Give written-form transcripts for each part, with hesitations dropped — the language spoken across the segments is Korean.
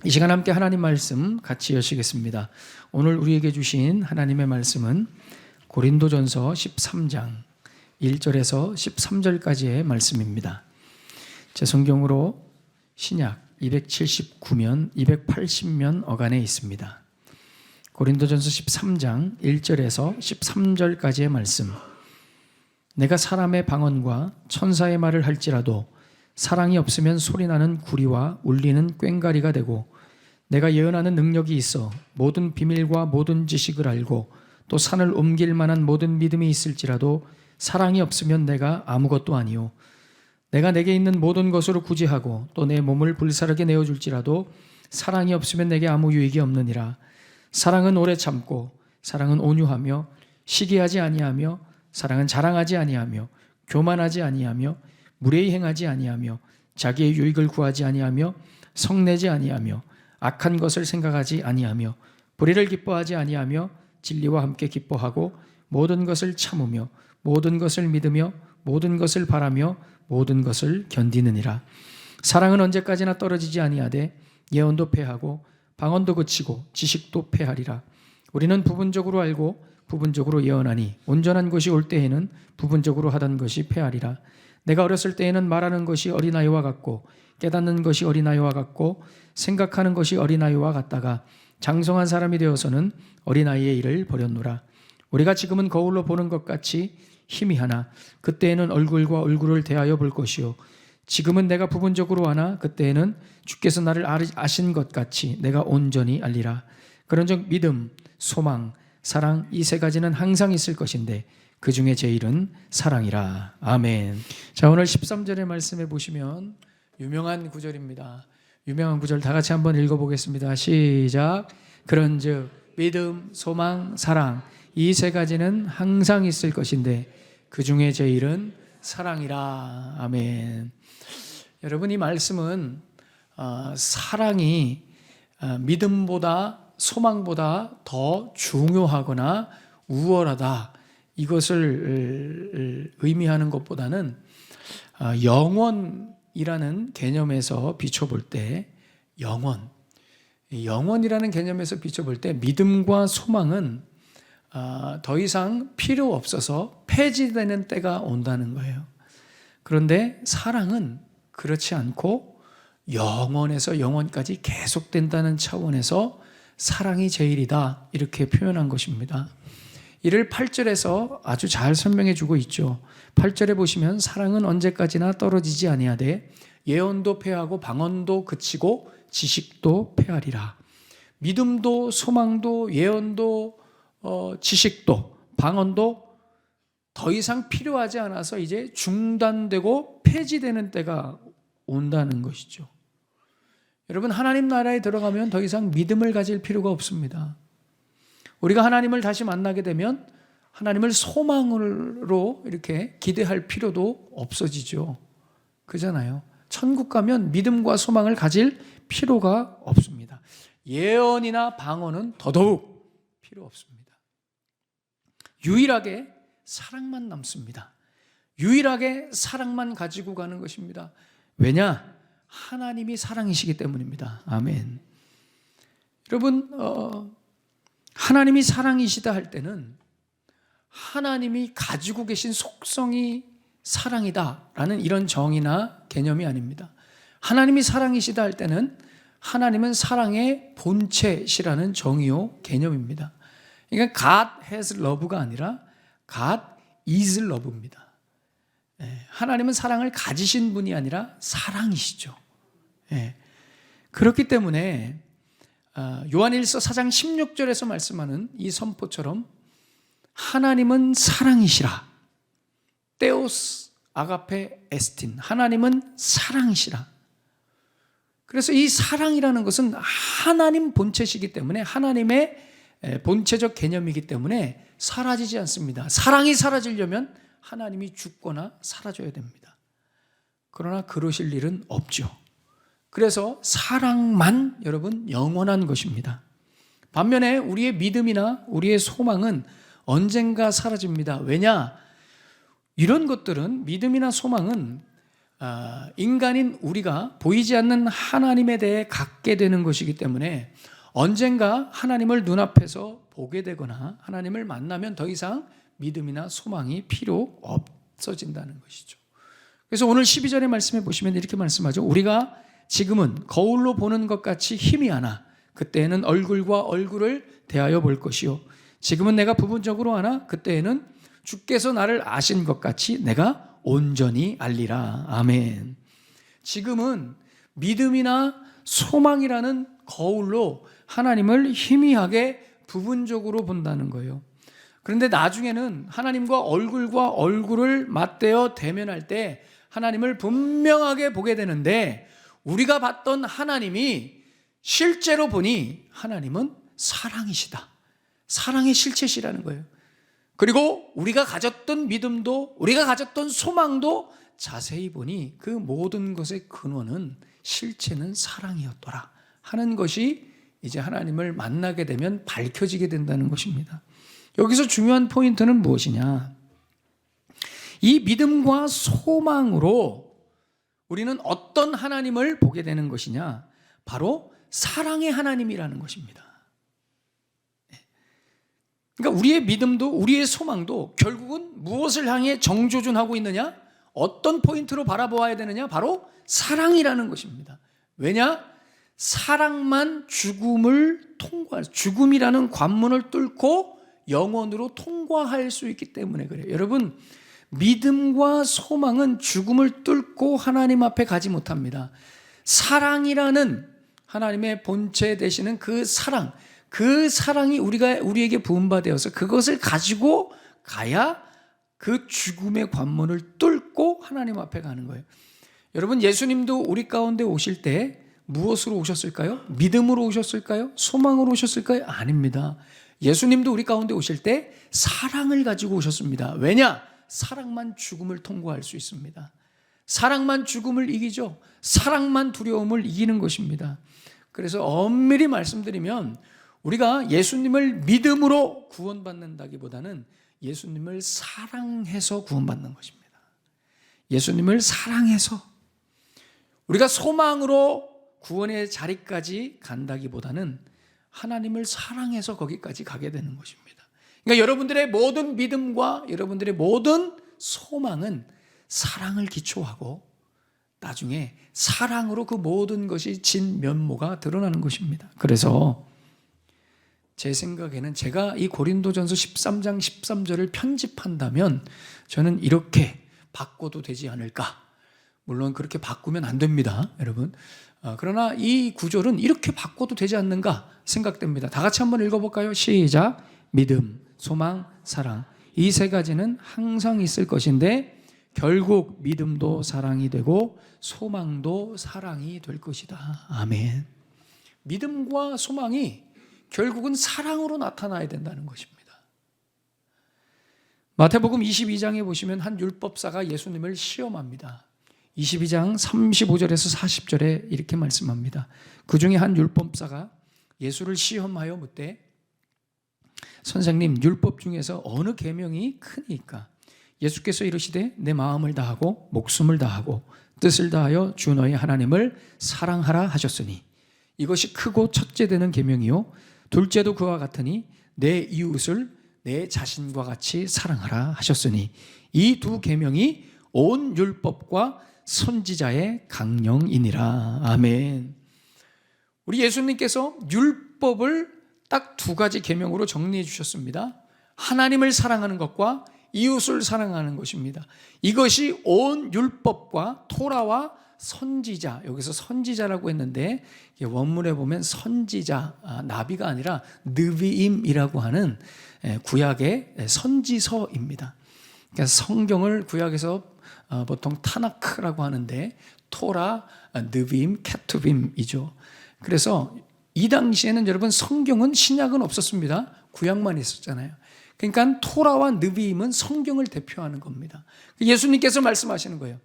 이 시간 함께 하나님 말씀 같이 여시겠습니다. 오늘 우리에게 주신 하나님의 말씀은 고린도전서 13장 1절에서 13절까지의 말씀입니다. 제 성경으로 신약 279면 280면 어간에 있습니다. 고린도전서 13장 1절에서 13절까지의 말씀. 내가 사람의 방언과 천사의 말을 할지라도 사랑이 없으면 소리나는 구리와 울리는 꽹과리가 되고, 내가 예언하는 능력이 있어 모든 비밀과 모든 지식을 알고 또 산을 옮길 만한 모든 믿음이 있을지라도 사랑이 없으면 내가 아무것도 아니요, 내가 내게 있는 모든 것으로 구제하고 또 내 몸을 불사르게 내어줄지라도 사랑이 없으면 내게 아무 유익이 없느니라. 사랑은 오래 참고, 사랑은 온유하며 시기하지 아니하며, 사랑은 자랑하지 아니하며 교만하지 아니하며 무례히 행하지 아니하며 자기의 유익을 구하지 아니하며 성내지 아니하며 악한 것을 생각하지 아니하며 불의를 기뻐하지 아니하며 진리와 함께 기뻐하고 모든 것을 참으며 모든 것을 믿으며 모든 것을 바라며 모든 것을 견디느니라. 사랑은 언제까지나 떨어지지 아니하되 예언도 패하고 방언도 그치고 지식도 패하리라. 우리는 부분적으로 알고 부분적으로 예언하니 온전한 것이 올 때에는 부분적으로 하던 것이 패하리라. 내가 어렸을 때에는 말하는 것이 어린아이와 같고 깨닫는 것이 어린아이와 같고 생각하는 것이 어린아이와 같다가 장성한 사람이 되어서는 어린아이의 일을 버렸노라. 우리가 지금은 거울로 보는 것 같이 희미하나 그때에는 얼굴과 얼굴을 대하여 볼 것이요, 지금은 내가 부분적으로 하나 그때에는 주께서 나를 아신 것 같이 내가 온전히 알리라. 그런즉 믿음, 소망, 사랑 이 세 가지는 항상 있을 것인데 그 중에 제일은 사랑이라. 아멘. 자, 오늘 13절의 말씀에 보시면 유명한 구절입니다. 유명한 구절 다 같이 한번 읽어보겠습니다. 시작. 그런즉 믿음, 소망, 사랑 이 세 가지는 항상 있을 것인데 그 중에 제일은 사랑이라. 아멘. 여러분, 이 말씀은 사랑이 믿음보다 소망보다 더 중요하거나 우월하다, 이것을 의미하는 것보다는 영원이라는 개념에서 비춰볼 때, 영원이라는 개념에서 비춰볼 때 믿음과 소망은 더 이상 필요 없어서 폐지되는 때가 온다는 거예요. 그런데 사랑은 그렇지 않고 영원에서 영원까지 계속된다는 차원에서 사랑이 제일이다, 이렇게 표현한 것입니다. 이를 8절에서 아주 잘 설명해 주고 있죠. 8절에 보시면 사랑은 언제까지나 떨어지지 아니하되 예언도 패하고 방언도 그치고 지식도 패하리라. 믿음도 소망도 예언도 지식도 방언도 더 이상 필요하지 않아서 이제 중단되고 폐지되는 때가 온다는 것이죠. 여러분, 하나님 나라에 들어가면 더 이상 믿음을 가질 필요가 없습니다. 우리가 하나님을 다시 만나게 되면 하나님을 소망으로 이렇게 기대할 필요도 없어지죠. 그잖아요. 천국 가면 믿음과 소망을 가질 필요가 없습니다. 예언이나 방언은 더더욱 필요 없습니다. 유일하게 사랑만 남습니다. 유일하게 사랑만 가지고 가는 것입니다. 왜냐? 하나님이 사랑이시기 때문입니다. 아멘. 여러분, 하나님이 사랑이시다 할 때는 하나님이 가지고 계신 속성이 사랑이다라는 이런 정의나 개념이 아닙니다. 하나님이 사랑이시다 할 때는 하나님은 사랑의 본체시라는 정의요 개념입니다. 그러니까 God has love가 아니라 God is love입니다. 하나님은 사랑을 가지신 분이 아니라 사랑이시죠. 그렇기 때문에 요한일서 4장 16절에서 말씀하는 이 선포처럼 하나님은 사랑이시라. 테오스 아가페 에스틴, 하나님은 사랑이시라. 그래서 이 사랑이라는 것은 하나님 본체시기 때문에, 하나님의 본체적 개념이기 때문에 사라지지 않습니다. 사랑이 사라지려면 하나님이 죽거나 사라져야 됩니다. 그러나 그러실 일은 없죠. 그래서 사랑만 여러분 영원한 것입니다. 반면에 우리의 믿음이나 우리의 소망은 언젠가 사라집니다. 왜냐? 이런 것들은, 믿음이나 소망은 인간인 우리가 보이지 않는 하나님에 대해 갖게 되는 것이기 때문에 언젠가 하나님을 눈앞에서 보게 되거나 하나님을 만나면 더 이상 믿음이나 소망이 필요 없어진다는 것이죠. 그래서 오늘 12절의 말씀에 보시면 이렇게 말씀하죠. 우리가 지금은 거울로 보는 것 같이 희미하나 그때에는 얼굴과 얼굴을 대하여 볼 것이요 지금은 내가 부분적으로 하나 그때에는 주께서 나를 아신 것 같이 내가 온전히 알리라. 아멘. 지금은 믿음이나 소망이라는 거울로 하나님을 희미하게 부분적으로 본다는 거예요. 그런데 나중에는 하나님과 얼굴을 맞대어 대면할 때 하나님을 분명하게 보게 되는데 우리가 봤던 하나님이 실제로 보니 하나님은 사랑이시다. 사랑의 실체시라는 거예요. 그리고 우리가 가졌던 믿음도 우리가 가졌던 소망도 자세히 보니 그 모든 것의 근원은 실체는 사랑이었더라 하는 것이 이제 하나님을 만나게 되면 밝혀지게 된다는 것입니다. 여기서 중요한 포인트는 무엇이냐? 이 믿음과 소망으로 우리는 어떤 하나님을 보게 되는 것이냐? 바로 사랑의 하나님이라는 것입니다. 그러니까 우리의 믿음도 우리의 소망도 결국은 무엇을 향해 정조준하고 있느냐? 어떤 포인트로 바라보아야 되느냐? 바로 사랑이라는 것입니다. 왜냐? 사랑만 죽음이라는 관문을 뚫고 영원으로 통과할 수 있기 때문에 그래요. 여러분, 믿음과 소망은 죽음을 뚫고 하나님 앞에 가지 못합니다. 사랑이라는 하나님의 본체 되시는 그 사랑이 우리에게 부은 바 되어서 그것을 가지고 가야 그 죽음의 관문을 뚫고 하나님 앞에 가는 거예요. 여러분, 예수님도 우리 가운데 오실 때 무엇으로 오셨을까요? 믿음으로 오셨을까요? 소망으로 오셨을까요? 아닙니다. 예수님도 우리 가운데 오실 때 사랑을 가지고 오셨습니다. 왜냐? 사랑만 죽음을 통과할 수 있습니다. 사랑만 죽음을 이기죠. 사랑만 두려움을 이기는 것입니다. 그래서 엄밀히 말씀드리면 우리가 예수님을 믿음으로 구원받는다기보다는 예수님을 사랑해서 구원받는 것입니다. 예수님을 사랑해서 우리가 소망으로 구원의 자리까지 간다기보다는 하나님을 사랑해서 거기까지 가게 되는 것입니다. 그러니까 여러분들의 모든 믿음과 여러분들의 모든 소망은 사랑을 기초하고 나중에 사랑으로 그 모든 것이 진면모가 드러나는 것입니다. 그래서 제 생각에는 제가 이 고린도전서 13장 13절을 편집한다면 저는 이렇게 바꿔도 되지 않을까. 물론 그렇게 바꾸면 안 됩니다, 여러분. 그러나 이 구절은 이렇게 바꿔도 되지 않는가 생각됩니다. 다 같이 한번 읽어볼까요? 시작. 믿음, 소망, 사랑. 이 세 가지는 항상 있을 것인데 결국 믿음도 사랑이 되고 소망도 사랑이 될 것이다. 아멘. 믿음과 소망이 결국은 사랑으로 나타나야 된다는 것입니다. 마태복음 22장에 보시면 한 율법사가 예수님을 시험합니다. 22장 35절에서 40절에 이렇게 말씀합니다. 그 중에 한 율법사가 예수를 시험하여 묻되 선생님, 율법 중에서 어느 계명이 크니까? 예수께서 이르시되 내 마음을 다하고 목숨을 다하고 뜻을 다하여 주 너희 하나님을 사랑하라 하셨으니 이것이 크고 첫째 되는 계명이요 둘째도 그와 같으니 내 이웃을 내 자신과 같이 사랑하라 하셨으니 이 두 계명이 온 율법과 선지자의 강령이니라. 아멘. 우리 예수님께서 율법을 딱 두 가지 계명으로 정리해 주셨습니다. 하나님을 사랑하는 것과 이웃을 사랑하는 것입니다. 이것이 온 율법과 토라와 선지자, 여기서 선지자라고 했는데 원문에 보면 선지자, 나비가 아니라 느비임이라고 하는 구약의 선지서입니다. 그러니까 성경을 구약에서 보통 타나크라고 하는데 토라, 느비임, 케투빔이죠. 그래서 이 당시에는 여러분 성경은 신약은 없었습니다. 구약만 있었잖아요. 그러니까 토라와 느비임은 성경을 대표하는 겁니다. 예수님께서 말씀하시는 거예요.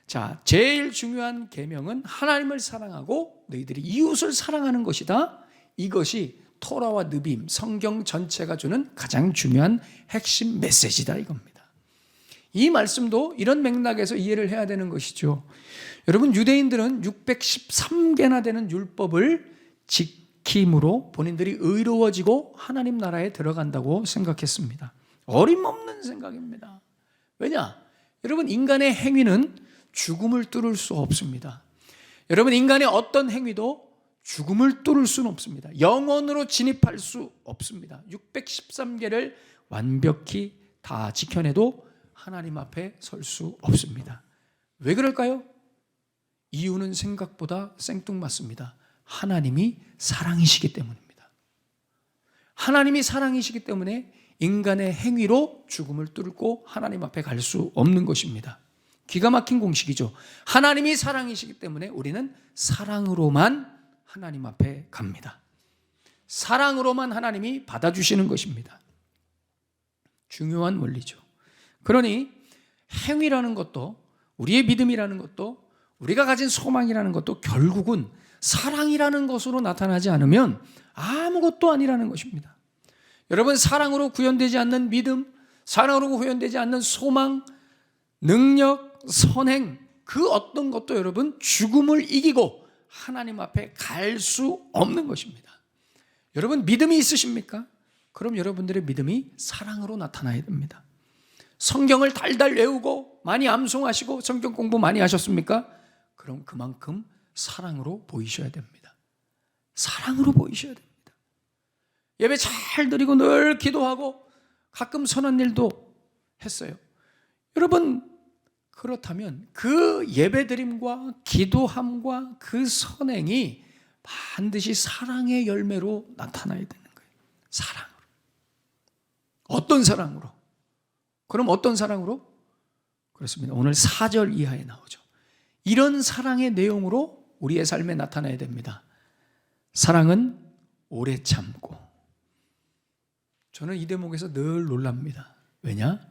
자, 제일 중요한 계명은 하나님을 사랑하고 너희들이 이웃을 사랑하는 것이다. 이것이 토라와 느비임, 성경 전체가 주는 가장 중요한 핵심 메시지다 이겁니다. 이 말씀도 이런 맥락에서 이해를 해야 되는 것이죠. 여러분, 유대인들은 613개나 되는 율법을 지킴으로 본인들이 의로워지고 하나님 나라에 들어간다고 생각했습니다. 어림없는 생각입니다. 왜냐? 여러분, 인간의 행위는 죽음을 뚫을 수 없습니다. 여러분, 인간의 어떤 행위도 죽음을 뚫을 수는 없습니다. 영원으로 진입할 수 없습니다. 613개를 완벽히 다 지켜내도 하나님 앞에 설 수 없습니다. 왜 그럴까요? 이유는 생각보다 생뚱맞습니다. 하나님이 사랑이시기 때문입니다. 하나님이 사랑이시기 때문에 인간의 행위로 죽음을 뚫고 하나님 앞에 갈 수 없는 것입니다. 기가 막힌 공식이죠. 하나님이 사랑이시기 때문에 우리는 사랑으로만 하나님 앞에 갑니다. 사랑으로만 하나님이 받아주시는 것입니다. 중요한 원리죠. 그러니 행위라는 것도, 우리의 믿음이라는 것도, 우리가 가진 소망이라는 것도 결국은 사랑이라는 것으로 나타나지 않으면 아무것도 아니라는 것입니다. 여러분, 사랑으로 구현되지 않는 믿음, 사랑으로 구현되지 않는 소망, 능력, 선행, 그 어떤 것도 여러분 죽음을 이기고 하나님 앞에 갈 수 없는 것입니다. 여러분, 믿음이 있으십니까? 그럼 여러분들의 믿음이 사랑으로 나타나야 됩니다. 성경을 달달 외우고 많이 암송하시고 성경 공부 많이 하셨습니까? 그럼 그만큼 사랑으로 보이셔야 됩니다. 사랑으로 보이셔야 됩니다. 예배 잘 드리고 늘 기도하고 가끔 선한 일도 했어요. 여러분, 그렇다면 그 예배드림과 기도함과 그 선행이 반드시 사랑의 열매로 나타나야 되는 거예요. 사랑으로. 어떤 사랑으로? 그럼 어떤 사랑으로? 그렇습니다. 오늘 4절 이하에 나오죠. 이런 사랑의 내용으로 우리의 삶에 나타나야 됩니다. 사랑은 오래 참고. 저는 이 대목에서 늘 놀랍니다. 왜냐?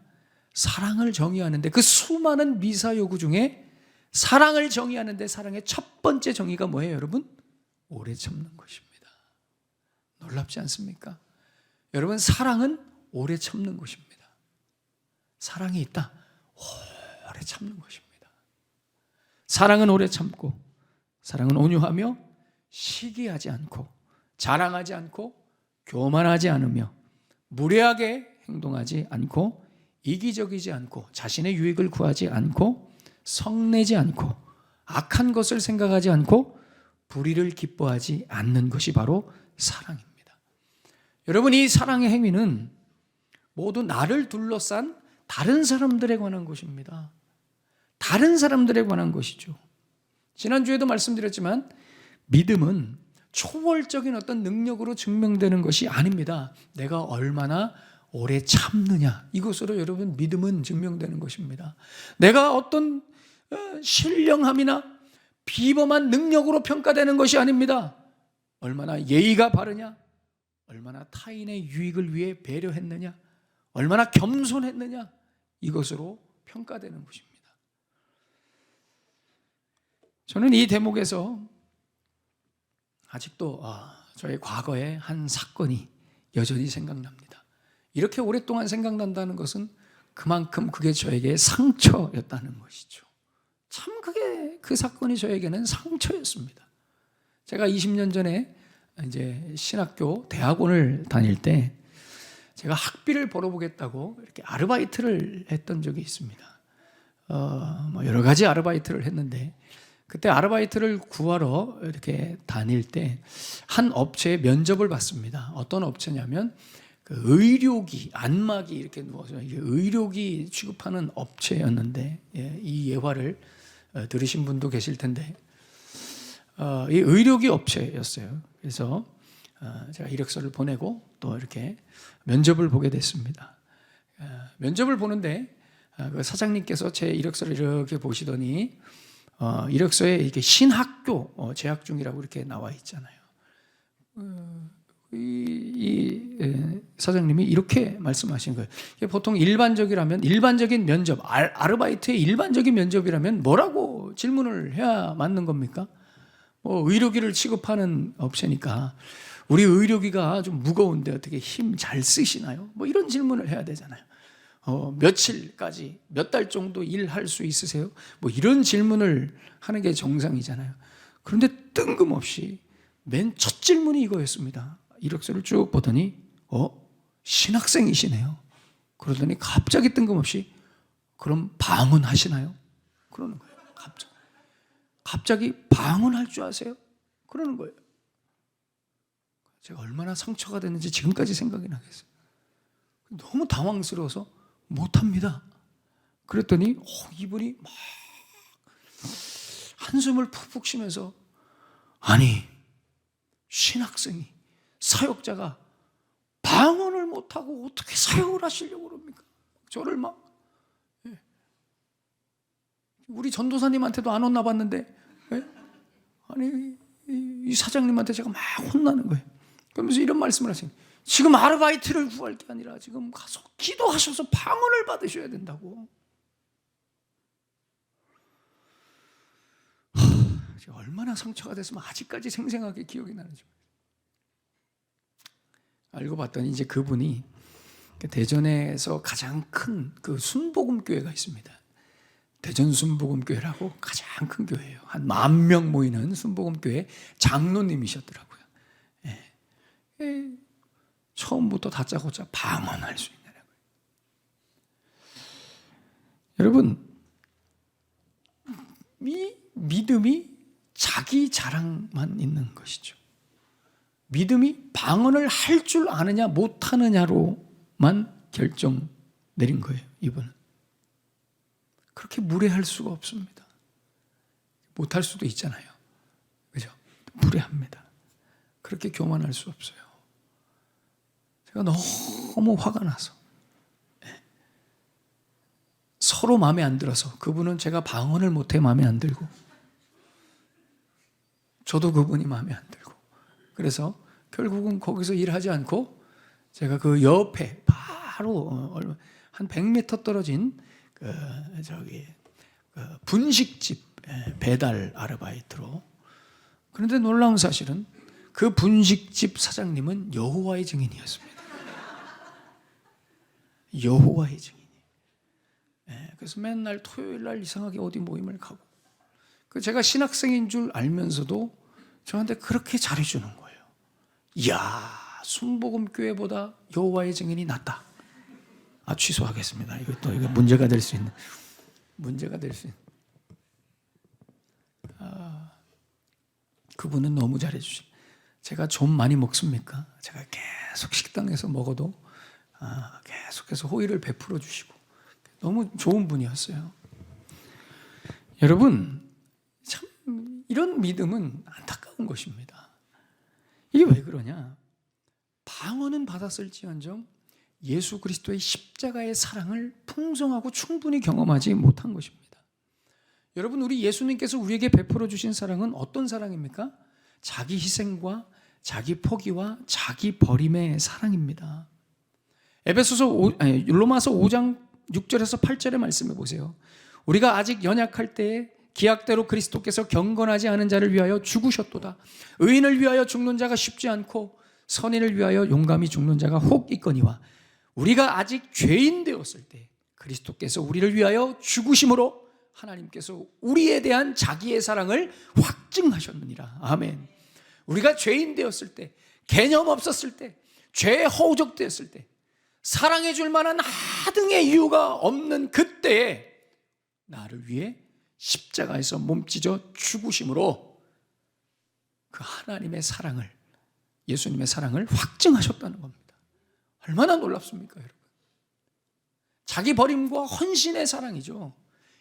사랑을 정의하는데, 그 수많은 미사 요구 중에 사랑을 정의하는데 사랑의 첫 번째 정의가 뭐예요, 여러분? 오래 참는 것입니다. 놀랍지 않습니까? 여러분, 사랑은 오래 참는 것입니다. 사랑이 있다, 오래 참는 것입니다. 사랑은 오래 참고, 사랑은 온유하며 시기하지 않고, 자랑하지 않고, 교만하지 않으며, 무례하게 행동하지 않고, 이기적이지 않고, 자신의 유익을 구하지 않고, 성내지 않고, 악한 것을 생각하지 않고, 불의를 기뻐하지 않는 것이 바로 사랑입니다. 여러분, 이 사랑의 행위는 모두 나를 둘러싼 다른 사람들에 관한 것입니다. 다른 사람들에 관한 것이죠. 지난주에도 말씀드렸지만 믿음은 초월적인 어떤 능력으로 증명되는 것이 아닙니다. 내가 얼마나 오래 참느냐, 이것으로 여러분 믿음은 증명되는 것입니다. 내가 어떤 신령함이나 비범한 능력으로 평가되는 것이 아닙니다. 얼마나 예의가 바르냐, 얼마나 타인의 유익을 위해 배려했느냐, 얼마나 겸손했느냐, 이것으로 평가되는 것입니다. 저는 이 대목에서 아직도 저의 과거의 한 사건이 여전히 생각납니다. 이렇게 오랫동안 생각난다는 것은 그만큼 그게 저에게 상처였다는 것이죠. 참 그 사건이 저에게는 상처였습니다. 제가 20년 전에 이제 신학교 대학원을 다닐 때 제가 학비를 벌어보겠다고 이렇게 아르바이트를 했던 적이 있습니다. 여러 가지 아르바이트를 했는데, 그때 아르바이트를 구하러 이렇게 다닐 때 한 업체에 면접을 봤습니다. 어떤 업체냐면 그 의료기, 안마기 이렇게 누워서 의료기 취급하는 업체였는데, 이 예화를 들으신 분도 계실 텐데, 이 의료기 업체였어요. 그래서 제가 이력서를 보내고 또 이렇게 면접을 보게 됐습니다. 면접을 보는데 그 사장님께서 제 이력서를 이렇게 보시더니 이력서에 이렇게 신학교 재학 중이라고 이렇게 나와 있잖아요. 사장님이 이렇게 말씀하신 거예요. 보통 일반적인 면접, 아르바이트의 일반적인 면접이라면 뭐라고 질문을 해야 맞는 겁니까? 의료기를 취급하는 업체니까 우리 의료기가 좀 무거운데 어떻게 힘 잘 쓰시나요? 이런 질문을 해야 되잖아요. 며칠까지 몇 달 정도 일할 수 있으세요? 뭐 이런 질문을 하는 게 정상이잖아요. 그런데 뜬금없이 맨 첫 질문이 이거였습니다. 이력서를 쭉 보더니 신학생이시네요. 그러더니 갑자기 뜬금없이 그럼 방언하시나요? 그러는 거예요. 갑자기 방언할 줄 아세요? 그러는 거예요. 제가 얼마나 상처가 됐는지 지금까지 생각이 나겠어요. 너무 당황스러워서 못합니다. 그랬더니 이분이 막 한숨을 푹푹 쉬면서 아니 신학생이 사역자가 방언을 못하고 어떻게 사역을 하시려고 그럽니까? 저를 막 우리 전도사님한테도 안 혼나 봤는데 아니 이 사장님한테 제가 막 혼나는 거예요. 그러면서 이런 말씀을 하시는 거예요. 지금 아르바이트를 구할 게 아니라 지금 가서 기도하셔서 방언을 받으셔야 된다고. 제가 얼마나 상처가 됐으면 아직까지 생생하게 기억이 나는지. 알고 봤더니 이제 그분이 대전에서 가장 큰 그 순복음교회가 있습니다. 대전 순복음교회라고 가장 큰 교회예요. 한 10,000명 모이는 순복음교회 장로님이셨더라고요. 처음부터 다짜고짜 방언할 수 있는 거예요. 여러분, 이 믿음이 자기 자랑만 있는 것이죠. 믿음이 방언을 할 줄 아느냐 못하느냐로만 결정 내린 거예요. 이분은 그렇게 무례할 수가 없습니다. 못할 수도 있잖아요. 그죠? 무례합니다. 그렇게 교만할 수 없어요. 제가 너무 화가 나서 서로 마음에 안 들어서 그분은 제가 방언을 못해 마음에 안 들고 저도 그분이 마음에 안 들고 그래서 결국은 거기서 일하지 않고 제가 그 옆에 바로 한 100m 떨어진 분식집 배달 아르바이트로. 그런데 놀라운 사실은 그 분식집 사장님은 여호와의 증인이었습니다. 여호와의 증인이. 그래서 맨날 토요일 날 이상하게 어디 모임을 가고 제가 신학생인 줄 알면서도 저한테 그렇게 잘해주는 거예요. 이야, 순복음교회보다 여호와의 증인이 낫다. 취소하겠습니다. 이거 문제가 될 수 있는. 그분은 너무 잘해주시. 제가 좀 많이 먹습니까? 제가 계속 식당에서 먹어도 계속해서 호의를 베풀어 주시고 너무 좋은 분이었어요. 여러분, 참 이런 믿음은 안타까운 것입니다. 이게 왜 그러냐? 방언은 받았을지언정 예수 그리스도의 십자가의 사랑을 풍성하고 충분히 경험하지 못한 것입니다. 여러분, 우리 예수님께서 우리에게 베풀어 주신 사랑은 어떤 사랑입니까? 자기 희생과 자기 포기와 자기 버림의 사랑입니다. 로마서 5장 6절에서 8절의 말씀해 보세요. 우리가 아직 연약할 때에 기약대로 그리스도께서 경건하지 않은 자를 위하여 죽으셨도다. 의인을 위하여 죽는 자가 쉽지 않고 선인을 위하여 용감히 죽는 자가 혹 있거니와 우리가 아직 죄인 되었을 때 그리스도께서 우리를 위하여 죽으심으로 하나님께서 우리에 대한 자기의 사랑을 확증하셨느니라. 아멘. 우리가 죄인 되었을 때, 개념 없었을 때, 죄에 허우적되었을 때, 사랑해 줄 만한 하등의 이유가 없는 그때에 나를 위해 십자가에서 몸찢어 죽으심으로 그 하나님의 사랑을, 예수님의 사랑을 확증하셨다는 겁니다. 얼마나 놀랍습니까, 여러분? 자기 버림과 헌신의 사랑이죠.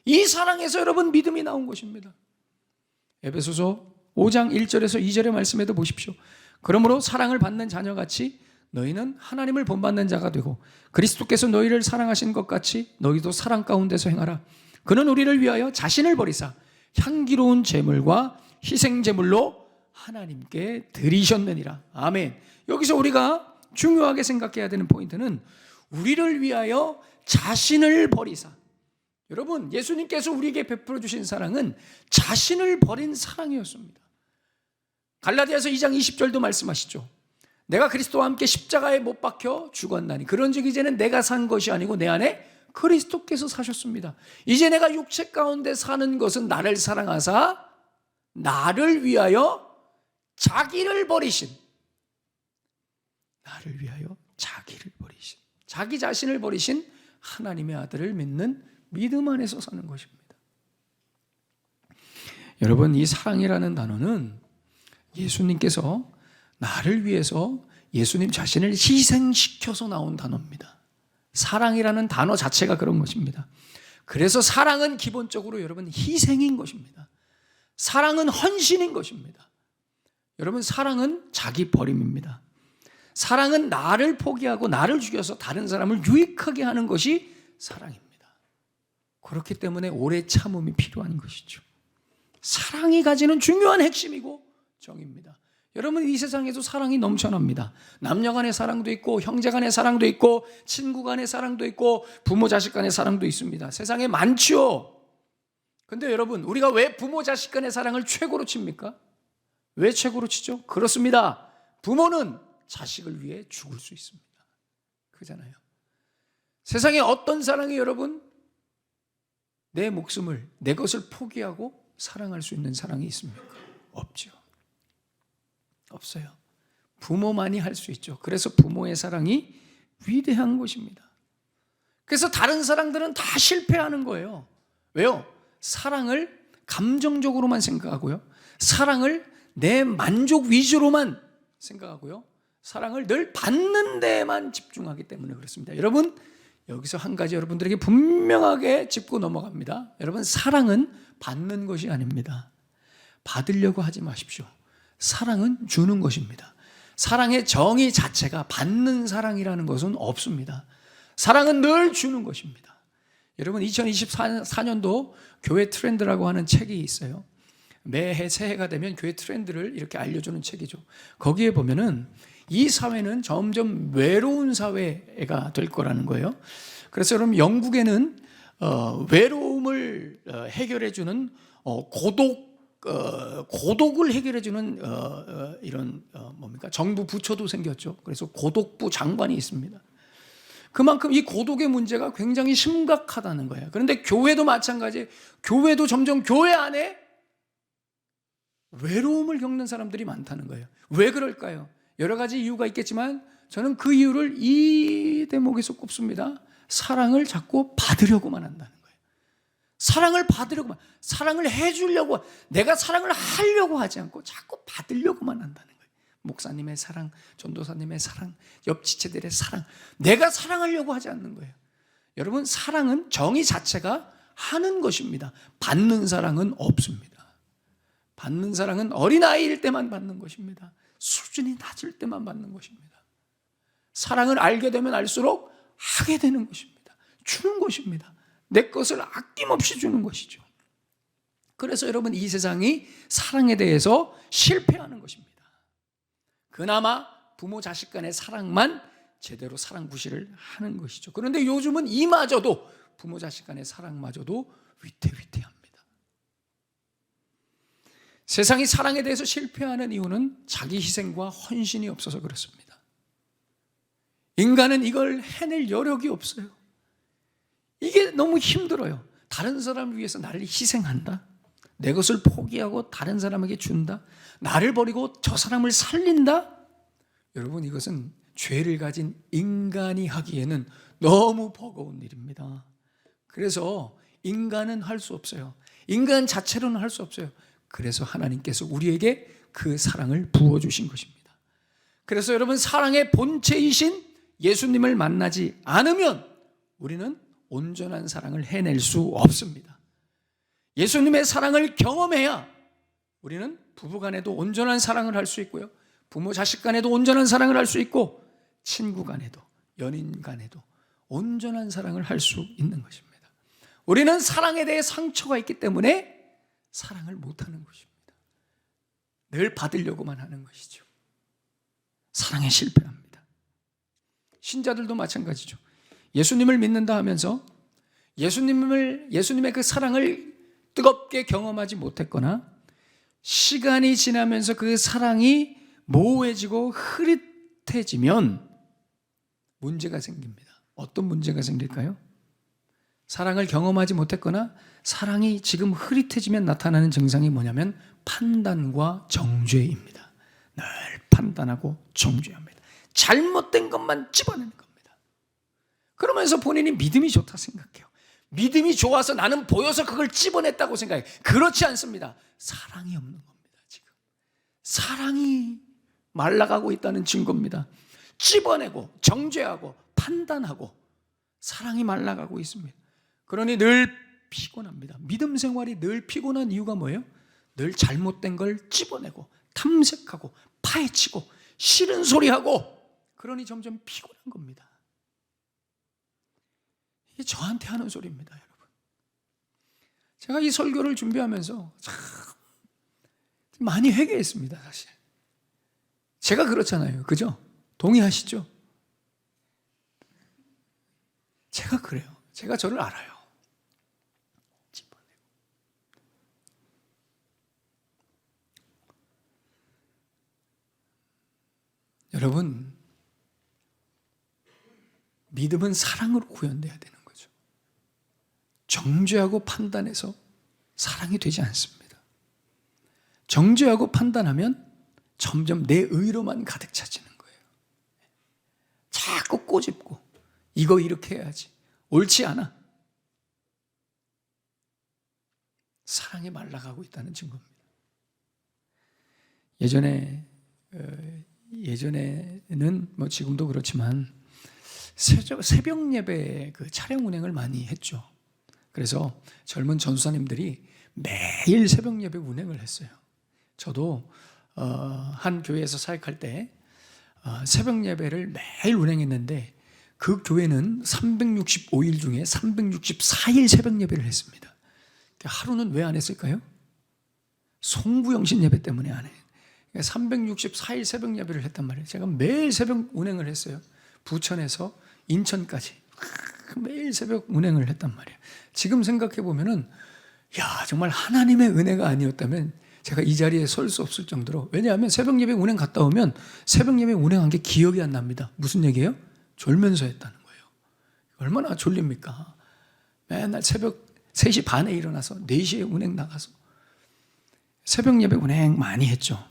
이 사랑에서 여러분 믿음이 나온 것입니다. 에베소서 5장 1절에서 2절의 말씀에도 보십시오. 그러므로 사랑을 받는 자녀같이 너희는 하나님을 본받는 자가 되고 그리스도께서 너희를 사랑하신 것 같이 너희도 사랑 가운데서 행하라. 그는 우리를 위하여 자신을 버리사 향기로운 제물과 희생 제물로 하나님께 드리셨느니라. 아멘. 여기서 우리가 중요하게 생각해야 되는 포인트는 우리를 위하여 자신을 버리사. 여러분, 예수님께서 우리에게 베풀어 주신 사랑은 자신을 버린 사랑이었습니다. 갈라디아서 2장 20절도 말씀하시죠. 내가 그리스도와 함께 십자가에 못 박혀 죽었나니 그런즉 이제는 내가 산 것이 아니고 내 안에 그리스도께서 사셨습니다. 이제 내가 육체 가운데 사는 것은 나를 사랑하사 나를 위하여 자기를 버리신, 나를 위하여 자기를 버리신, 자기 자신을 버리신 하나님의 아들을 믿는 믿음 안에서 사는 것입니다. 여러분, 이 사랑이라는 단어는 예수님께서 나를 위해서 예수님 자신을 희생시켜서 나온 단어입니다. 사랑이라는 단어 자체가 그런 것입니다. 그래서 사랑은 기본적으로 여러분 희생인 것입니다. 사랑은 헌신인 것입니다. 여러분, 사랑은 자기 버림입니다. 사랑은 나를 포기하고 나를 죽여서 다른 사람을 유익하게 하는 것이 사랑입니다. 그렇기 때문에 오래 참음이 필요한 것이죠. 사랑이 가지는 중요한 핵심이고 정의입니다. 여러분, 이 세상에도 사랑이 넘쳐납니다. 남녀 간의 사랑도 있고 형제 간의 사랑도 있고 친구 간의 사랑도 있고 부모 자식 간의 사랑도 있습니다. 세상에 많지요. 근데 여러분, 우리가 왜 부모 자식 간의 사랑을 최고로 칩니까? 왜 최고로 치죠? 그렇습니다. 부모는 자식을 위해 죽을 수 있습니다. 그잖아요. 세상에 어떤 사랑이 여러분 내 목숨을, 내 것을 포기하고 사랑할 수 있는 사랑이 있습니까? 없죠. 없어요. 부모만이 할 수 있죠. 그래서 부모의 사랑이 위대한 것입니다. 그래서 다른 사랑들은 다 실패하는 거예요. 왜요? 사랑을 감정적으로만 생각하고요. 사랑을 내 만족 위주로만 생각하고요. 사랑을 늘 받는 데에만 집중하기 때문에 그렇습니다. 여러분, 여기서 한 가지 여러분들에게 분명하게 짚고 넘어갑니다. 여러분, 사랑은 받는 것이 아닙니다. 받으려고 하지 마십시오. 사랑은 주는 것입니다. 사랑의 정의 자체가 받는 사랑이라는 것은 없습니다. 사랑은 늘 주는 것입니다. 여러분, 2024년도 교회 트렌드라고 하는 책이 있어요. 매해 새해가 되면 교회 트렌드를 이렇게 알려주는 책이죠. 거기에 보면은 이 사회는 점점 외로운 사회가 될 거라는 거예요. 그래서 여러분, 영국에는 외로움을 해결해주는 고독을 해결해주는 이런 뭡니까? 정부 부처도 생겼죠. 그래서 고독부 장관이 있습니다. 그만큼 이 고독의 문제가 굉장히 심각하다는 거예요. 그런데 교회도 마찬가지예요. 교회도 점점 교회 안에 외로움을 겪는 사람들이 많다는 거예요. 왜 그럴까요? 여러 가지 이유가 있겠지만 저는 그 이유를 이 대목에서 꼽습니다. 사랑을 자꾸 받으려고만 한다는 거예요. 사랑을 받으려고만, 사랑을 해주려고, 내가 사랑을 하려고 하지 않고 자꾸 받으려고만 한다는 거예요. 목사님의 사랑, 전도사님의 사랑, 옆 지체들의 사랑, 내가 사랑하려고 하지 않는 거예요. 여러분, 사랑은 정의 자체가 하는 것입니다. 받는 사랑은 없습니다. 받는 사랑은 어린아이일 때만 받는 것입니다. 수준이 낮을 때만 받는 것입니다. 사랑을 알게 되면 알수록 하게 되는 것입니다. 주는 것입니다. 내 것을 아낌없이 주는 것이죠. 그래서 여러분, 이 세상이 사랑에 대해서 실패하는 것입니다. 그나마 부모 자식 간의 사랑만 제대로 사랑 구실을 하는 것이죠. 그런데 요즘은 이마저도, 부모 자식 간의 사랑마저도 위태위태합니다. 세상이 사랑에 대해서 실패하는 이유는 자기 희생과 헌신이 없어서 그렇습니다. 인간은 이걸 해낼 여력이 없어요. 이게 너무 힘들어요. 다른 사람을 위해서 나를 희생한다, 내 것을 포기하고 다른 사람에게 준다, 나를 버리고 저 사람을 살린다. 여러분, 이것은 죄를 가진 인간이 하기에는 너무 버거운 일입니다. 그래서 인간은 할 수 없어요. 인간 자체로는 할 수 없어요. 그래서 하나님께서 우리에게 그 사랑을 부어주신 것입니다. 그래서 여러분, 사랑의 본체이신 예수님을 만나지 않으면 우리는 온전한 사랑을 해낼 수 없습니다. 예수님의 사랑을 경험해야 우리는 부부간에도 온전한 사랑을 할 수 있고요, 부모 자식 간에도 온전한 사랑을 할 수 있고, 친구 간에도, 연인 간에도 온전한 사랑을 할 수 있는 것입니다. 우리는 사랑에 대해 상처가 있기 때문에 사랑을 못하는 것입니다. 늘 받으려고만 하는 것이죠. 사랑에 실패합니다. 신자들도 마찬가지죠. 예수님을 믿는다 하면서 예수님의 그 사랑을 뜨겁게 경험하지 못했거나 시간이 지나면서 그 사랑이 모호해지고 흐릿해지고 흐릿해지면 문제가 생깁니다. 어떤 문제가 생길까요? 사랑을 경험하지 못했거나 사랑이 지금 흐릿해지면 나타나는 증상이 뭐냐면 판단과 정죄입니다. 늘 판단하고 정죄합니다. 잘못된 것만 집어내는 겁니다. 그러면서 본인이 믿음이 좋다 생각해요. 믿음이 좋아서 나는 보여서 그걸 집어냈다고 생각해요. 그렇지 않습니다. 사랑이 없는 겁니다. 지금 사랑이 말라가고 있다는 증거입니다. 집어내고 정죄하고 판단하고 사랑이 말라가고 있습니다. 그러니 늘 피곤합니다. 믿음 생활이 늘 피곤한 이유가 뭐예요? 늘 잘못된 걸 집어내고 탐색하고 파헤치고 싫은 소리하고, 그러니 점점 피곤한 겁니다. 이게 저한테 하는 소리입니다, 여러분. 제가 이 설교를 준비하면서 참 많이 회개했습니다, 사실. 제가 그렇잖아요, 그죠? 동의하시죠? 제가 그래요. 제가 저를 알아요. 여러분, 믿음은 사랑으로 구현돼야 되는 거죠. 정죄하고 판단해서 사랑이 되지 않습니다. 정죄하고 판단하면 점점 내 의로만 가득 차지는 거예요. 자꾸 꼬집고 이거 이렇게 해야지, 옳지 않아. 사랑이 말라가고 있다는 증거입니다. 예전에는 뭐 지금도 그렇지만 새벽 예배 그 차량 운행을 많이 했죠. 그래서 젊은 전수사님들이 매일 새벽 예배 운행을 했어요. 저도 한 교회에서 사역할 때 새벽 예배를 매일 운행했는데 그 교회는 365일 중에 364일 새벽 예배를 했습니다. 하루는 왜 안 했을까요? 송구영신 예배 때문에 안 해요. 364일 새벽 예배를 했단 말이에요. 제가 매일 새벽 운행을 했어요. 부천에서 인천까지 매일 새벽 운행을 했단 말이에요. 지금 생각해 보면은 정말 하나님의 은혜가 아니었다면 제가 이 자리에 설 수 없을 정도로, 왜냐하면 새벽 예배 운행 갔다 오면 새벽 예배 운행한 게 기억이 안 납니다. 무슨 얘기예요? 졸면서 했다는 거예요. 얼마나 졸립니까? 맨날 새벽 3시 반에 일어나서 4시에 운행 나가서 새벽 예배 운행 많이 했죠.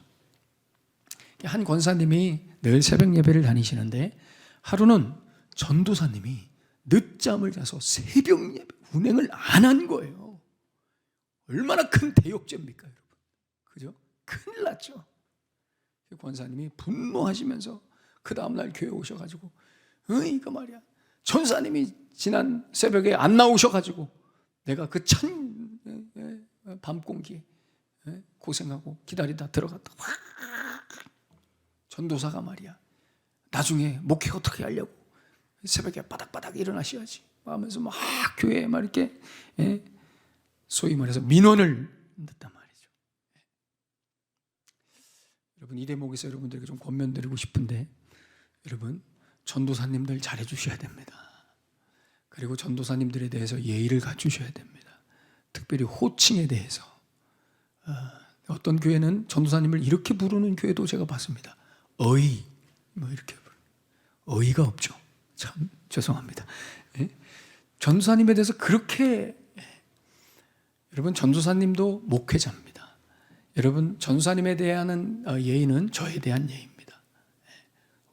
한 권사님이 늘 새벽 예배를 다니시는데 하루는 전도사님이 늦잠을 자서 새벽 예배 운행을 안 한 거예요. 얼마나 큰 대욕죄입니까, 여러분? 그죠? 큰일 났죠. 권사님이 분노하시면서 그 다음날 교회 오셔가지고 이거 말이야, 전사님이 지난 새벽에 안 나오셔가지고 내가 그 밤 공기에 고생하고 기다리다 들어갔다. 전도사가 말이야, 나중에 목회 어떻게 하려고 새벽에 바닥바닥 일어나셔야지 하면서 막 교회에 막 이렇게 소위 말해서 민원을 넣었단 말이죠. 여러분, 이 대목에서 여러분들에게 좀 권면드리고 싶은데, 여러분, 전도사님들 잘해 주셔야 됩니다. 그리고 전도사님들에 대해서 예의를 갖추셔야 됩니다. 특별히 호칭에 대해서. 어떤 교회는 전도사님을 이렇게 부르는 교회도 제가 봤습니다. 어이, 뭐 이렇게 어이가 없죠. 참 죄송합니다. 전도사님에 대해서 그렇게, 여러분, 전도사님도 목회자입니다. 여러분, 전도사님에 대한 예의는 저에 대한 예의입니다.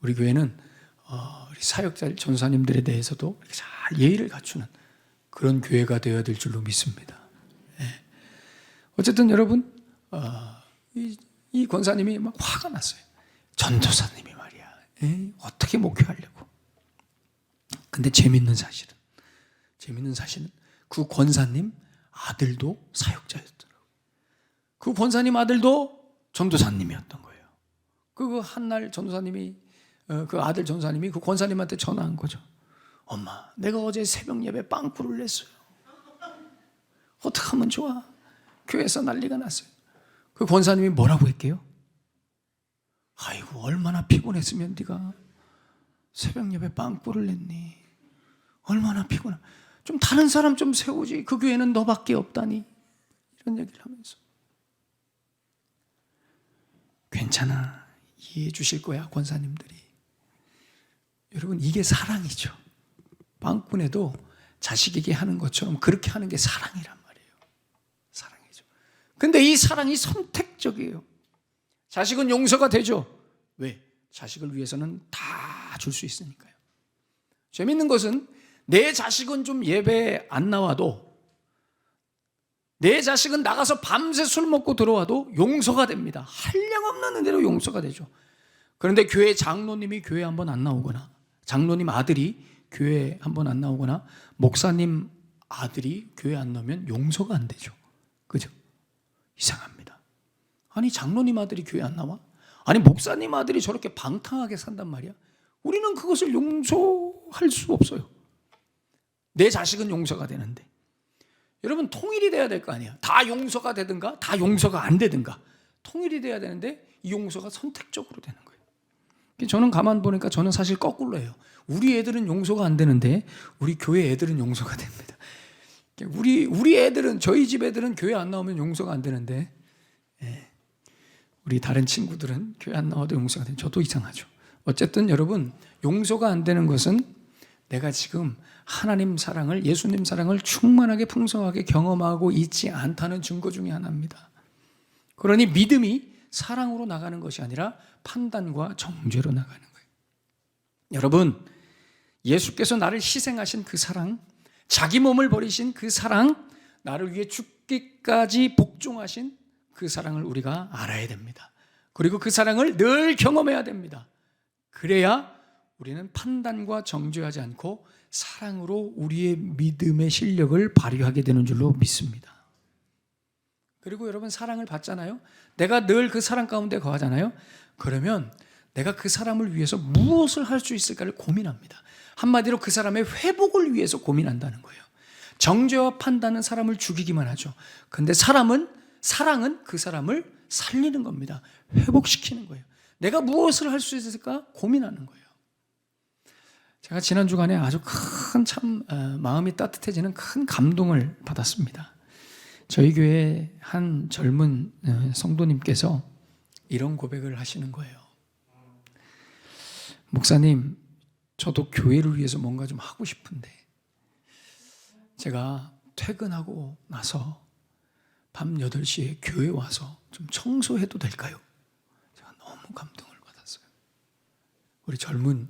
우리 교회는 우리 사역자 전도사님들에 대해서도 잘 예의를 갖추는 그런 교회가 되어야 될 줄로 믿습니다. 어쨌든 여러분, 이 권사님이 막 화가 났어요. 전도사님이 말이야, 어떻게 목회하려고. 근데 재밌는 사실은 그 권사님 아들도 사역자였더라고요. 그 권사님 아들도 전도사님이었던 거예요. 그 한날 전도사님이, 그 아들 전도사님이 그 권사님한테 전화한 거죠. 엄마, 내가 어제 새벽 예배 빵꾸를 냈어요. 어떻게 하면 좋아? 교회에서 난리가 났어요. 그 권사님이 뭐라고 했게요? 아이고, 얼마나 피곤했으면 네가 새벽 예배 빵꾸를 냈니? 얼마나 피곤해. 좀 다른 사람 좀 세우지. 그 교회는 너밖에 없다니. 이런 얘기를 하면서. 괜찮아, 이해해 주실 거야, 권사님들이. 여러분, 이게 사랑이죠. 빵꾸내도 자식에게 하는 것처럼 그렇게 하는 게 사랑이란 말이에요. 사랑이죠. 근데 이 사랑이 선택적이에요. 자식은 용서가 되죠. 왜? 자식을 위해서는 다 줄 수 있으니까요. 재밌는 것은 내 자식은 좀 예배 안 나와도, 내 자식은 나가서 밤새 술 먹고 들어와도 용서가 됩니다. 한량없는 은혜로 용서가 되죠. 그런데 교회 장로님이 교회 한번 안 나오거나, 장로님 아들이 교회 한번 안 나오거나, 목사님 아들이 교회 안 나오면 용서가 안 되죠. 그죠? 이상합니다. 아니, 장로님 아들이 교회 안 나와? 아니, 목사님 아들이 저렇게 방탕하게 산단 말이야? 우리는 그것을 용서할 수 없어요. 내 자식은 용서가 되는데. 여러분, 통일이 돼야 될 거 아니야. 다 용서가 되든가 다 용서가 안 되든가 통일이 돼야 되는데, 이 용서가 선택적으로 되는 거예요. 저는 가만 보니까 저는 사실 거꾸로예요. 우리 애들은 용서가 안 되는데 우리 교회 애들은 용서가 됩니다. 우리 애들은, 저희 집 애들은 교회 안 나오면 용서가 안 되는데, 우리 다른 친구들은 교회 안 나와도 용서가 돼요. 저도 이상하죠. 어쨌든 여러분, 용서가 안 되는 것은 내가 지금 하나님 사랑을, 예수님 사랑을 충만하게 풍성하게 경험하고 있지 않다는 증거 중에 하나입니다. 그러니 믿음이 사랑으로 나가는 것이 아니라 판단과 정죄로 나가는 거예요. 여러분, 예수께서 나를 희생하신 그 사랑, 자기 몸을 버리신 그 사랑, 나를 위해 죽기까지 복종하신 그 사랑을 우리가 알아야 됩니다. 그리고 그 사랑을 늘 경험해야 됩니다. 그래야 우리는 판단과 정죄하지 않고 사랑으로 우리의 믿음의 실력을 발휘하게 되는 줄로 믿습니다. 그리고 여러분, 사랑을 받잖아요. 내가 늘 그 사랑 가운데 거하잖아요. 그러면 내가 그 사람을 위해서 무엇을 할 수 있을까를 고민합니다. 한마디로 그 사람의 회복을 위해서 고민한다는 거예요. 정죄와 판단은 사람을 죽이기만 하죠. 근데 사랑은 그 사람을 살리는 겁니다. 회복시키는 거예요. 내가 무엇을 할 수 있을까 고민하는 거예요. 제가 지난 주간에 아주 큰 마음이 따뜻해지는 큰 감동을 받았습니다. 저희 교회 한 젊은 성도님께서 이런 고백을 하시는 거예요. 목사님, 저도 교회를 위해서 뭔가 좀 하고 싶은데 제가 퇴근하고 나서 밤 8시에 교회 와서 좀 청소해도 될까요? 제가 너무 감동을 받았어요. 우리 젊은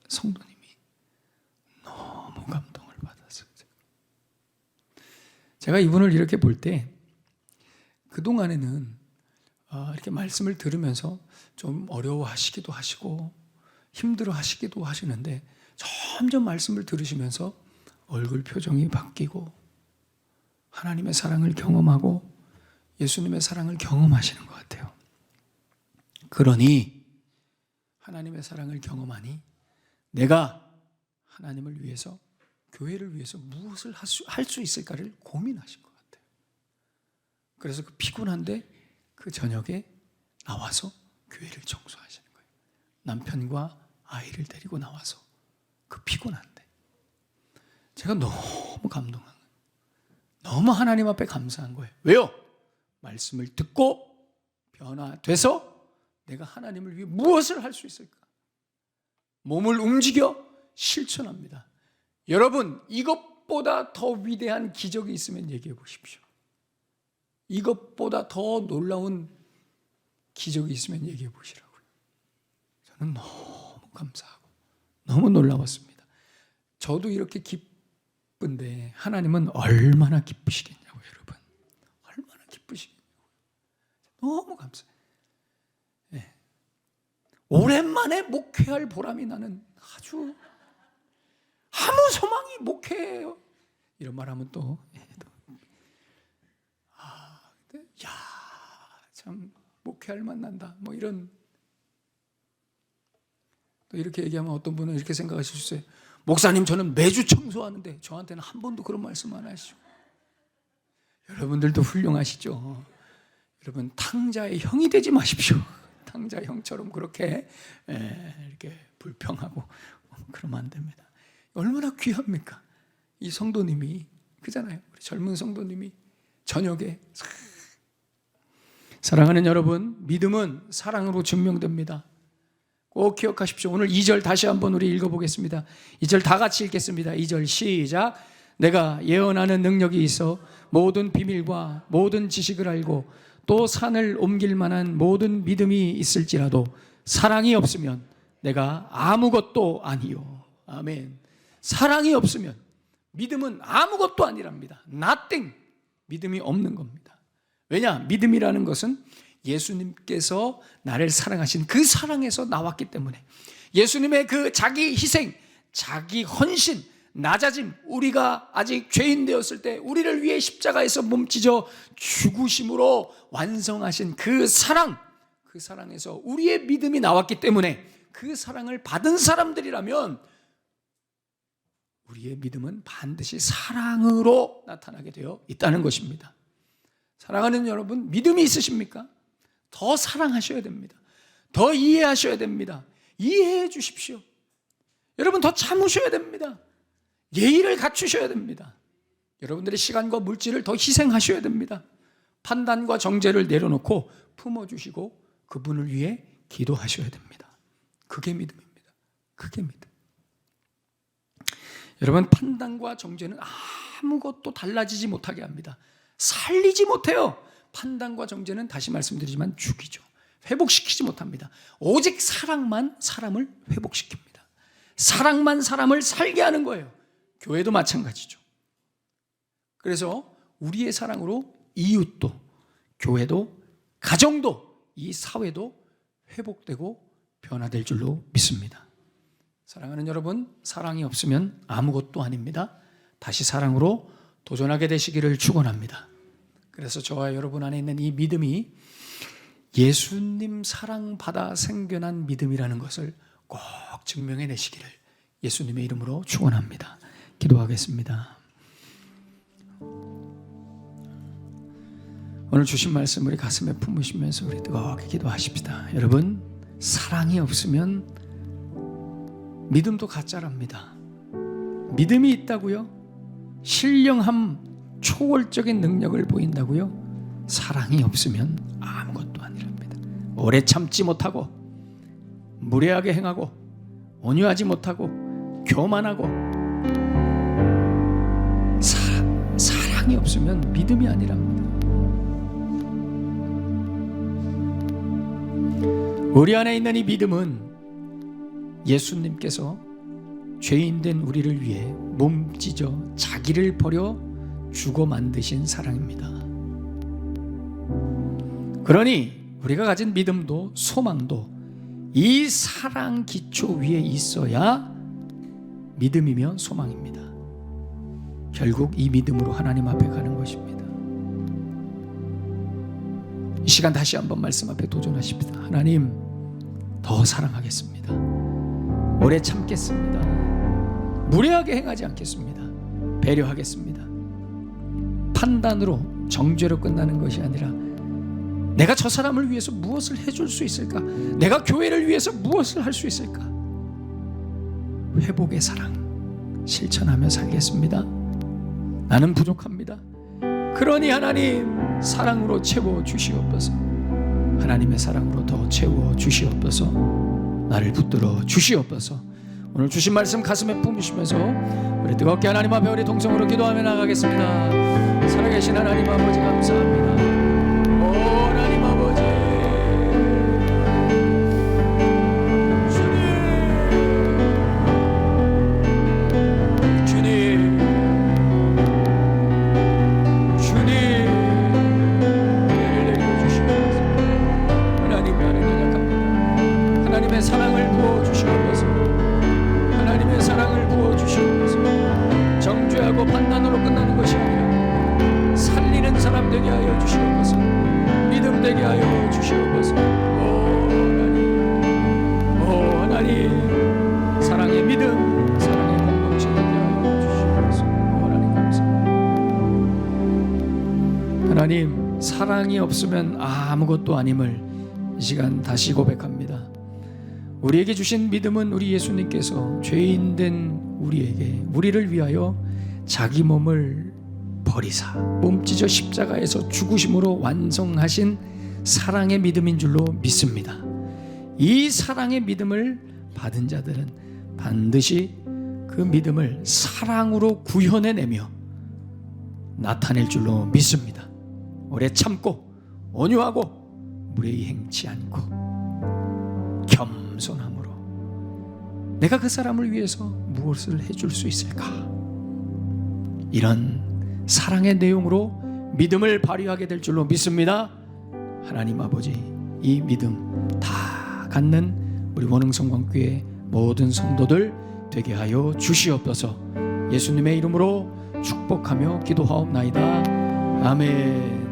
성도님이 너무 감동을 받았어요. 제가 이분을 이렇게 볼 때 그동안에는 이렇게 말씀을 들으면서 좀 어려워하시기도 하시고 힘들어하시기도 하시는데, 점점 말씀을 들으시면서 얼굴 표정이 바뀌고 하나님의 사랑을 경험하고 예수님의 사랑을 경험하시는 것 같아요. 그러니 하나님의 사랑을 경험하니 내가 하나님을 위해서, 교회를 위해서 무엇을 할 수 있을까를 고민하신 것 같아요. 그래서 그 피곤한데 그 저녁에 나와서 교회를 청소하시는 거예요. 남편과 아이를 데리고 나와서 그 피곤한데. 제가 너무 감동한 거예요. 너무 하나님 앞에 감사한 거예요. 왜요? 말씀을 듣고 변화돼서 내가 하나님을 위해 무엇을 할 수 있을까? 몸을 움직여 실천합니다. 여러분, 이것보다 더 위대한 기적이 있으면 얘기해 보십시오. 이것보다 더 놀라운 기적이 있으면 얘기해 보시라고요. 저는 너무 감사하고 너무 놀라웠습니다. 저도 이렇게 기쁜데 하나님은 얼마나 기쁘시겠냐고요, 여러분. 얼마나 기쁘시겠냐고요. 너무 감사해요. 네. 오랜만에 목회할 보람이 나는 아주 아무 소망이 목회예요. 이런 말하면 또 참 목회할 만 난다. 뭐 이런, 또 이렇게 얘기하면 어떤 분은 이렇게 생각하실 수 있어요. 목사님, 저는 매주 청소하는데 저한테는 한 번도 그런 말씀 안 하시죠. 여러분들도 훌륭하시죠. 여러분, 탕자의 형이 되지 마십시오. 탕자 형처럼 그렇게 이렇게 불평하고 그러면 안 됩니다. 얼마나 귀합니까? 이 성도님이, 그잖아요. 우리 젊은 성도님이 저녁에. 사랑하는 여러분, 믿음은 사랑으로 증명됩니다. 꼭 기억하십시오. 오늘 2절 다시 한번 우리 읽어보겠습니다. 2절 다 같이 읽겠습니다. 2절 시작. 내가 예언하는 능력이 있어 모든 비밀과 모든 지식을 알고 또 산을 옮길 만한 모든 믿음이 있을지라도 사랑이 없으면 내가 아무것도 아니요. 아멘. 사랑이 없으면 믿음은 아무것도 아니랍니다. nothing. 믿음이 없는 겁니다. 왜냐? 믿음이라는 것은 예수님께서 나를 사랑하신 그 사랑에서 나왔기 때문에, 예수님의 그 자기 희생, 자기 헌신, 낮아짐, 우리가 아직 죄인 되었을 때 우리를 위해 십자가에서 몸찢어 죽으심으로 완성하신 그 사랑, 그 사랑에서 우리의 믿음이 나왔기 때문에 그 사랑을 받은 사람들이라면 우리의 믿음은 반드시 사랑으로 나타나게 되어 있다는 것입니다. 사랑하는 여러분, 믿음이 있으십니까? 더 사랑하셔야 됩니다. 더 이해하셔야 됩니다. 이해해 주십시오. 여러분, 더 참으셔야 됩니다. 예의를 갖추셔야 됩니다. 여러분들의 시간과 물질을 더 희생하셔야 됩니다. 판단과 정죄를 내려놓고 품어주시고 그분을 위해 기도하셔야 됩니다. 그게 믿음입니다. 그게 믿음. 여러분, 판단과 정죄는 아무것도 달라지지 못하게 합니다. 살리지 못해요. 판단과 정죄는 다시 말씀드리지만 죽이죠. 회복시키지 못합니다. 오직 사랑만 사람을 회복시킵니다. 사랑만 사람을 살게 하는 거예요. 교회도 마찬가지죠. 그래서 우리의 사랑으로 이웃도, 교회도, 가정도, 이 사회도 회복되고 변화될 줄로 믿습니다. 사랑하는 여러분, 사랑이 없으면 아무것도 아닙니다. 다시 사랑으로 도전하게 되시기를 축원합니다. 그래서 저와 여러분 안에 있는 이 믿음이 예수님 사랑받아 생겨난 믿음이라는 것을 꼭 증명해내시기를 예수님의 이름으로 축원합니다. 기도하겠습니다. 오늘 주신 말씀 우리 가슴에 품으시면서 우리 뜨겁게 기도하십시다. 여러분, 사랑이 없으면 믿음도 가짜랍니다. 믿음이 있다고요? 신령함, 초월적인 능력을 보인다고요? 사랑이 없으면 아무것도 아니랍니다. 오래 참지 못하고, 무례하게 행하고, 온유하지 못하고, 교만하고, 사랑이 없으면 믿음이 아니랍니다. 우리 안에 있는 이 믿음은 예수님께서 죄인된 우리를 위해 몸찢어 자기를 버려 죽어 만드신 사랑입니다. 그러니 우리가 가진 믿음도 소망도 이 사랑 기초 위에 있어야 믿음이며 소망입니다. 결국 이 믿음으로 하나님 앞에 가는 것입니다. 이 시간 다시 한번 말씀 앞에 도전하십시다. 하나님, 더 사랑하겠습니다. 오래 참겠습니다. 무례하게 행하지 않겠습니다. 배려하겠습니다. 판단으로, 정죄로 끝나는 것이 아니라 내가 저 사람을 위해서 무엇을 해줄 수 있을까? 내가 교회를 위해서 무엇을 할 수 있을까? 회복의 사랑 실천하며 살겠습니다. 나는 부족합니다. 그러니 하나님, 사랑으로 채워 주시옵소서. 하나님의 사랑으로 더 채워 주시옵소서. 나를 붙들어 주시옵소서. 오늘 주신 말씀 가슴에 품으시면서 우리 뜨겁게 하나님 앞에 우리 동성으로 기도하며 나가겠습니다. 살아계신 하나님 아버지, 감사합니다. 오 하나님 아버지, 주님, 은혜를 내려주시옵소서. 하나님, 나는 연약합니다. 하나님의 사랑을 부어주시옵소서. 하나님의 사랑을 부어주시옵소서. 정죄하고 판단으로 끝나는 것이 아니라 살리는 사람 되게 하여 주시옵소서. 믿음 되게 하여 주시옵소서. 오 하나님, 사랑의 믿음, 사랑의 공동체 되게 하여 주시옵소서. 하나님 감사합니다. 하나님, 사랑이 없으면 아무것도 아님을 이 시간 다시 고백합니다. 우리에게 주신 믿음은 우리 예수님께서 죄인된 우리를 위하여 자기 몸을 버리사 몸찢어 십자가에서 죽으심으로 완성하신 사랑의 믿음인 줄로 믿습니다. 이 사랑의 믿음을 받은 자들은 반드시 그 믿음을 사랑으로 구현해내며 나타낼 줄로 믿습니다. 오래 참고 온유하고 무례히 행치 않고 겸손함으로 내가 그 사람을 위해서 무엇을 해줄 수 있을까? 이런 사랑의 내용으로 믿음을 발휘하게 될 줄로 믿습니다. 하나님 아버지, 이 믿음 다 갖는 우리 원흥성광교회 모든 성도들 되게 하여 주시옵소서. 예수님의 이름으로 축복하며 기도하옵나이다. 아멘.